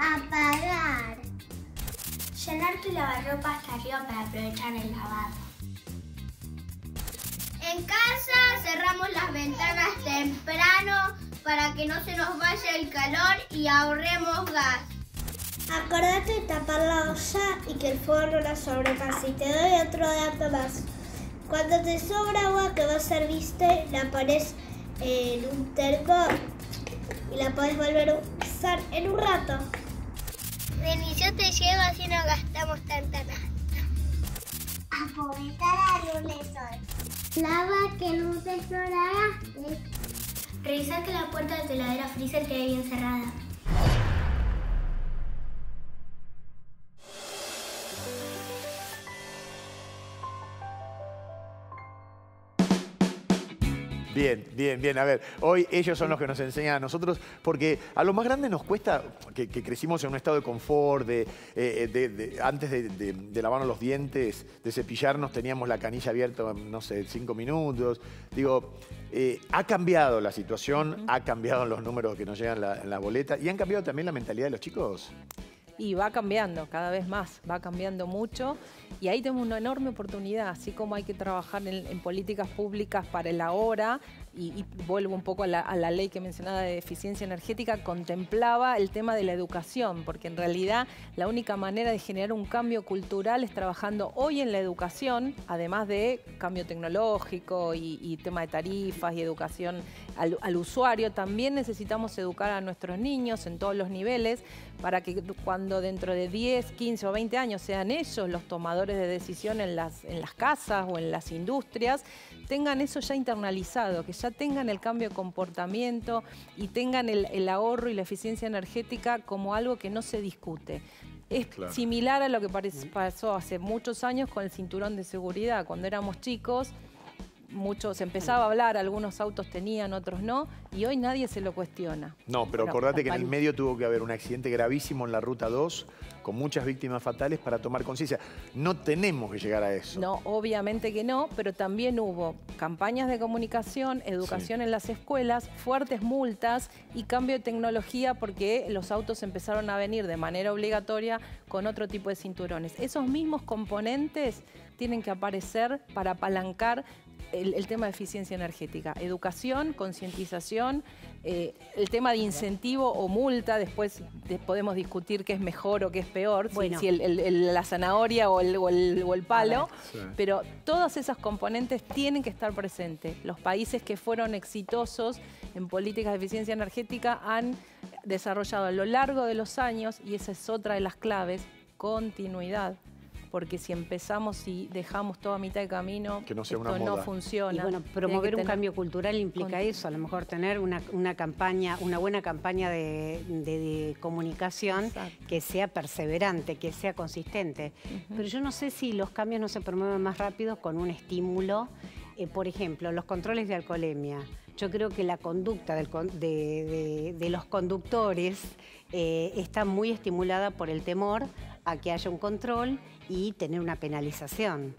Apagar. Llenar tu lavarropa hasta arriba para aprovechar el lavado. En casa cerramos las ventanas temprano para que no se nos vaya el calor y ahorremos gas. Acordate de tapar la olla y que el fuego no la sobrepase. Y te doy otro dato más. Cuando te sobra agua que vos serviste, la pones en un termo y la podés volver a usar en un rato. Vení, yo te llevo así no gastamos tanta nafta. Aprovechar la luz de sol. Lava que no te gastes. Revisar que la puerta de tu heladera freezer quede bien cerrada. Bien, bien, bien. A ver, hoy ellos son los que nos enseñan a nosotros, porque a lo más grande nos cuesta, que crecimos en un estado de confort, antes de lavarnos los dientes, de cepillarnos, teníamos la canilla abierta, no sé, 5 minutos. Digo, ha cambiado la situación, ha cambiado los números que nos llegan en la boleta y han cambiado también la mentalidad de los chicos. Y va cambiando cada vez más, va cambiando mucho y ahí tenemos una enorme oportunidad, así como hay que trabajar en políticas públicas para el ahora y vuelvo un poco a la ley que mencionaba de eficiencia energética, contemplaba el tema de la educación, porque en realidad la única manera de generar un cambio cultural es trabajando hoy en la educación, además de cambio tecnológico y tema de tarifas y educación al usuario. También necesitamos educar a nuestros niños en todos los niveles para que cuando dentro de 10, 15 o 20 años sean ellos los tomadores de decisión en las casas o en las industrias, tengan eso ya internalizado, que ya tengan el cambio de comportamiento y tengan el ahorro y la eficiencia energética como algo que no se discute. Es similar a lo que pasó hace muchos años con el cinturón de seguridad. Cuando éramos chicos, se empezaba a hablar, algunos autos tenían, otros no, y hoy nadie se lo cuestiona. No, pero acordate que en el medio tuvo que haber un accidente gravísimo en la Ruta 2, con muchas víctimas fatales para tomar conciencia. No tenemos que llegar a eso. No, obviamente que no, pero también hubo campañas de comunicación, educación en las escuelas, fuertes multas y cambio de tecnología porque los autos empezaron a venir de manera obligatoria con otro tipo de cinturones. Esos mismos componentes tienen que aparecer para apalancar el tema de eficiencia energética. Educación, concientización, el tema de incentivo o multa, después podemos discutir qué es mejor o qué es peor, bueno, si la zanahoria o el palo, pero todas esas componentes tienen que estar presentes. Los países que fueron exitosos en políticas de eficiencia energética han desarrollado a lo largo de los años, y esa es otra de las claves, continuidad. Porque si empezamos y dejamos todo a mitad de camino, que no sea esto no funciona. Y bueno, promover un cambio cultural implica eso, a lo mejor tener una buena campaña de comunicación que sea perseverante, que sea consistente. Pero yo no sé si los cambios no se promueven más rápido con un estímulo. Por ejemplo, los controles de alcoholemia. Yo creo que la conducta de los conductores está muy estimulada por el temor a que haya un control y tener una penalización.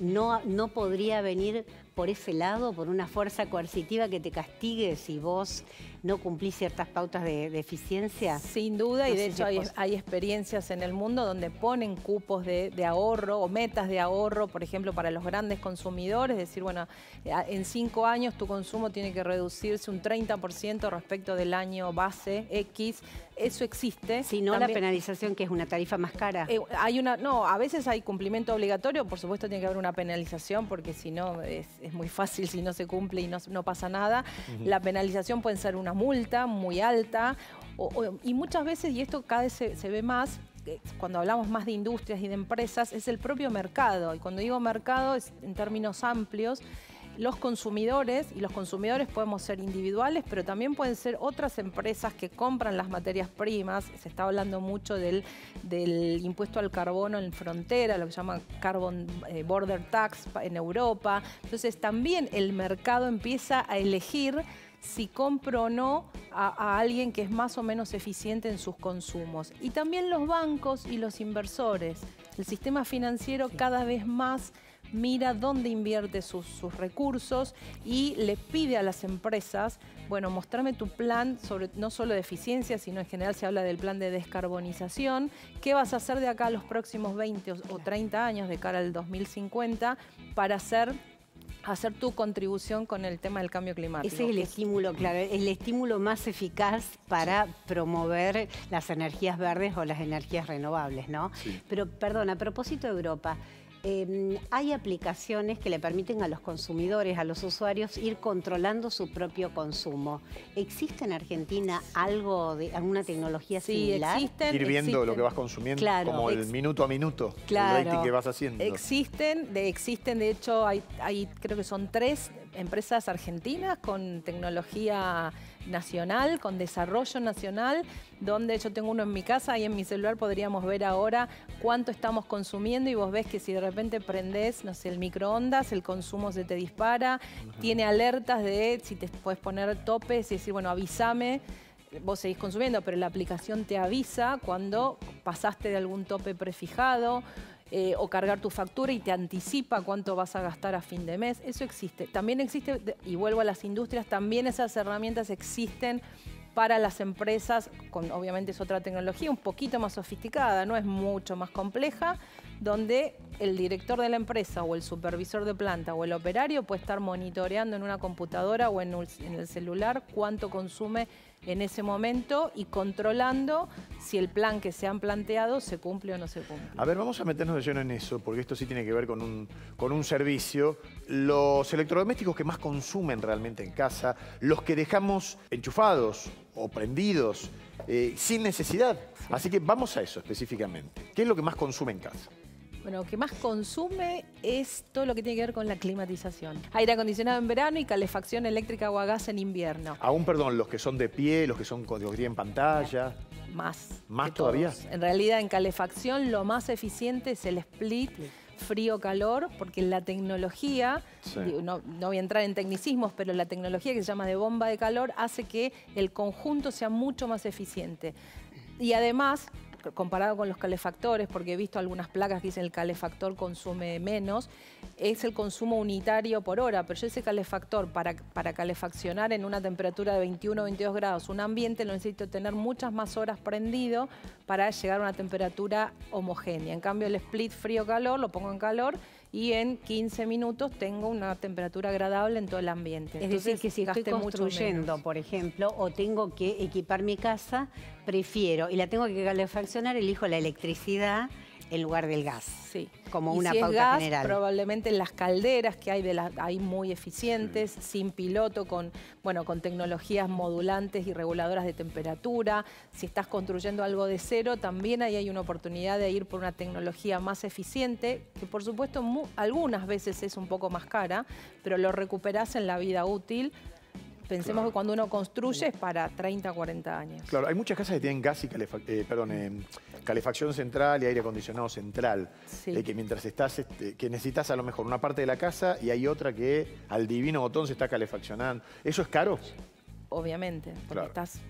No podría venir por ese lado, por una fuerza coercitiva que te castigue si vos no cumplís ciertas pautas de eficiencia. Sin duda, y de hecho hay experiencias en el mundo donde ponen cupos de ahorro o metas de ahorro, por ejemplo, para los grandes consumidores, decir, bueno, en 5 años tu consumo tiene que reducirse un 30% respecto del año base X. Eso existe. Si no, también, la penalización, que es una tarifa más cara. No, a veces hay cumplimiento obligatorio, por supuesto tiene que haber una penalización, porque si no es muy fácil si no se cumple y no pasa nada. La penalización puede ser una multa muy alta y muchas veces, y esto cada vez se ve más, cuando hablamos más de industrias y de empresas, es el propio mercado. Y cuando digo mercado es en términos amplios. Los consumidores, y los consumidores podemos ser individuales, pero también pueden ser otras empresas que compran las materias primas. Se está hablando mucho del impuesto al carbono en frontera, lo que se llama Carbon Border Tax en Europa. Entonces también el mercado empieza a elegir si compro o no a alguien que es más o menos eficiente en sus consumos. Y también los bancos y los inversores. El sistema financiero cada vez más mira dónde invierte sus recursos y le pide a las empresas, bueno, mostrame tu plan sobre no solo de eficiencia, sino en general se habla del plan de descarbonización. ¿Qué vas a hacer de acá a los próximos 20 o 30 años, de cara al 2050, para hacer tu contribución con el tema del cambio climático? Ese es el estímulo, claro, el estímulo más eficaz para promover las energías verdes o las energías renovables, ¿no? Sí. Pero, perdón, a propósito de Europa, hay aplicaciones que le permiten a los consumidores, a los usuarios, ir controlando su propio consumo. ¿Existe en Argentina alguna tecnología similar? Sí, existen. Ir viendo lo que vas consumiendo, claro, como el minuto a minuto, claro, el rating que vas haciendo. Existen, de hecho, hay creo que son 3 empresas argentinas con tecnología nacional, con desarrollo nacional, donde yo tengo uno en mi casa y en mi celular podríamos ver ahora cuánto estamos consumiendo y vos ves que si de repente prendés, no sé, el microondas, el consumo se te dispara, tiene alertas de si te puedes poner topes y decir, bueno, avísame. Vos seguís consumiendo, pero la aplicación te avisa cuando pasaste de algún tope prefijado, o cargar tu factura y te anticipa cuánto vas a gastar a fin de mes. Eso existe. También existe, y vuelvo a las industrias, también esas herramientas existen para las empresas, obviamente es otra tecnología un poquito más sofisticada, no es mucho más compleja, donde el director de la empresa o el supervisor de planta o el operario puede estar monitoreando en una computadora o en el celular cuánto consume en ese momento y controlando si el plan que se han planteado se cumple o no se cumple. A ver, vamos a meternos de lleno en eso, porque esto sí tiene que ver con un servicio. Los electrodomésticos que más consumen realmente en casa, los que dejamos enchufados o prendidos sin necesidad. Sí. Así que vamos a eso específicamente. ¿Qué es lo que más consume en casa? Bueno, lo que más consume es todo lo que tiene que ver con la climatización. Aire acondicionado en verano y calefacción eléctrica o a gas en invierno. Aún, perdón, los que son de pie, los que son en pantalla. Más. ¿Más todavía? En realidad, en calefacción lo más eficiente es el split frío-calor, porque la tecnología, sí, no voy a entrar en tecnicismos, pero la tecnología que se llama de bomba de calor hace que el conjunto sea mucho más eficiente. Y además, comparado con los calefactores, porque he visto algunas placas que dicen el calefactor consume menos, es el consumo unitario por hora, pero yo ese calefactor para calefaccionar en una temperatura de 21 o 22 grados un ambiente lo necesito tener muchas más horas prendido para llegar a una temperatura homogénea. En cambio el split frío-calor lo pongo en calor y en 15 minutos tengo una temperatura agradable en todo el ambiente. Es decir, que si estoy construyendo, por ejemplo, o tengo que equipar mi casa, prefiero, y la tengo que calefaccionar, elijo la electricidad en lugar del gas. Sí. Como y una si pauta es gas, general. Probablemente las calderas que hay muy eficientes, sin piloto, con tecnologías modulantes y reguladoras de temperatura. Si estás construyendo algo de cero, también ahí hay una oportunidad de ir por una tecnología más eficiente, que por supuesto algunas veces es un poco más cara, pero lo recuperás en la vida útil. Pensemos que cuando uno construye es para 30, 40 años. Claro, hay muchas casas que tienen gas y calefacción central y aire acondicionado central. Sí. Que mientras estás, que necesitas a lo mejor una parte de la casa y hay otra que al divino botón se está calefaccionando. ¿Eso es caro? Obviamente, porque claro, estás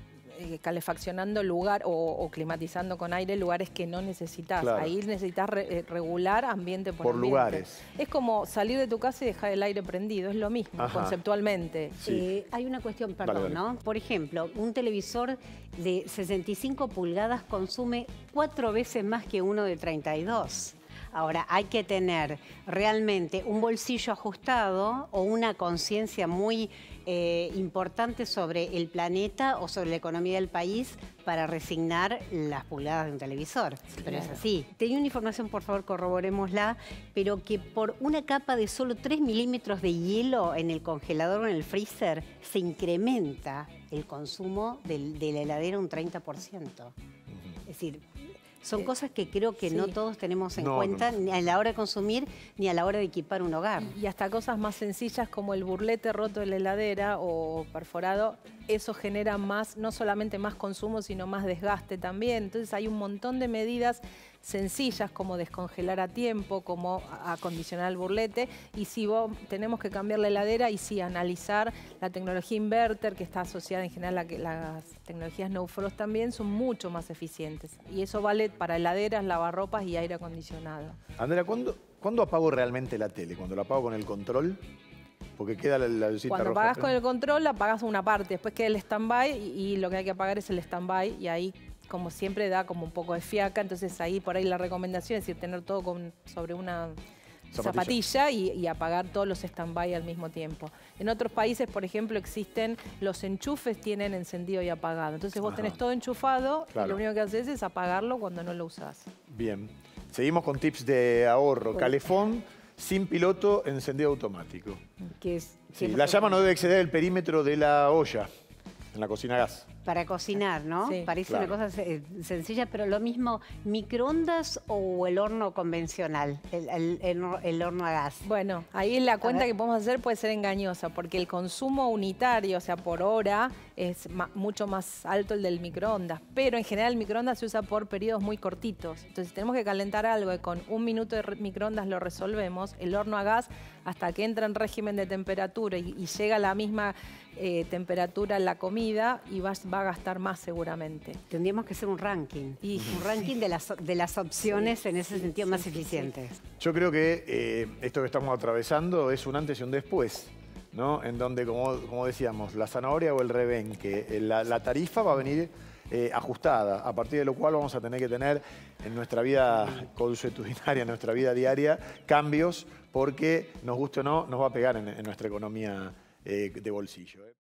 calefaccionando lugar o climatizando con aire lugares que no necesitas. Claro. Ahí necesitas regular ambiente por ambiente. Lugares. Es como salir de tu casa y dejar el aire prendido, es lo mismo. Ajá, conceptualmente. Sí. Hay una cuestión, perdón, ¿no? Por ejemplo, un televisor de 65 pulgadas consume 4 veces más que uno de 32. Ahora, hay que tener realmente un bolsillo ajustado o una conciencia muy importante sobre el planeta o sobre la economía del país para resignar las pulgadas de un televisor. Sí, pero claro, es así. Tenía una información, por favor, corroborémosla, pero que por una capa de solo 3 milímetros de hielo en el congelador o en el freezer se incrementa el consumo de la heladera un 30%. Es decir, son cosas que creo que sí, no todos tenemos en cuenta ni a la hora de consumir ni a la hora de equipar un hogar. Y hasta cosas más sencillas como el burlete roto de la heladera o perforado, eso genera más, no solamente más consumo, sino más desgaste también. Entonces hay un montón de medidas sencillas como descongelar a tiempo, como acondicionar el burlete, y si tenemos que cambiar la heladera y sí analizar la tecnología inverter que está asociada en general a que las tecnologías no frost también son mucho más eficientes y eso vale para heladeras, lavarropas y aire acondicionado. Andrea, ¿cuándo ¿Cuándo apago realmente la tele? ¿Cuando la apago con el control? Porque queda la lucita Cuando roja. apagás con el control, apagás una parte. Después queda el stand-by y lo que hay que apagar es el stand-by. Y ahí, como siempre, da como un poco de fiaca. Entonces ahí por ahí la recomendación es tener todo sobre una zapatilla y apagar todos los stand-by al mismo tiempo. En otros países, por ejemplo, existen los enchufes, tienen encendido y apagado. Entonces vos tenés todo enchufado y lo único que haces es apagarlo cuando no lo usás. Bien. Seguimos con tips de ahorro. Calefón sin piloto, encendido automático. Sí, la llama no debe exceder el perímetro de la olla en la cocina a gas. Para cocinar, ¿no? Sí. Parece una cosa sencilla, pero lo mismo, ¿microondas o el horno convencional, el horno a gas? Bueno, ahí la cuenta que podemos hacer puede ser engañosa, porque el consumo unitario, o sea, por hora, es mucho más alto el del microondas. Pero en general el microondas se usa por periodos muy cortitos. Entonces, si tenemos que calentar algo y con 1 minuto de microondas lo resolvemos, el horno a gas, hasta que entra en régimen de temperatura y llega a la misma temperatura la comida, y va a gastar más seguramente. Tendríamos que hacer un ranking. Un ranking de las opciones en ese sentido más eficientes. Yo creo que esto que estamos atravesando es un antes y un después, ¿no? En donde, como decíamos, la zanahoria o el rebenque, la tarifa va a venir ajustada, a partir de lo cual vamos a tener que tener en nuestra vida consuetudinaria, en nuestra vida diaria, cambios, porque nos guste o no, nos va a pegar en nuestra economía de bolsillo.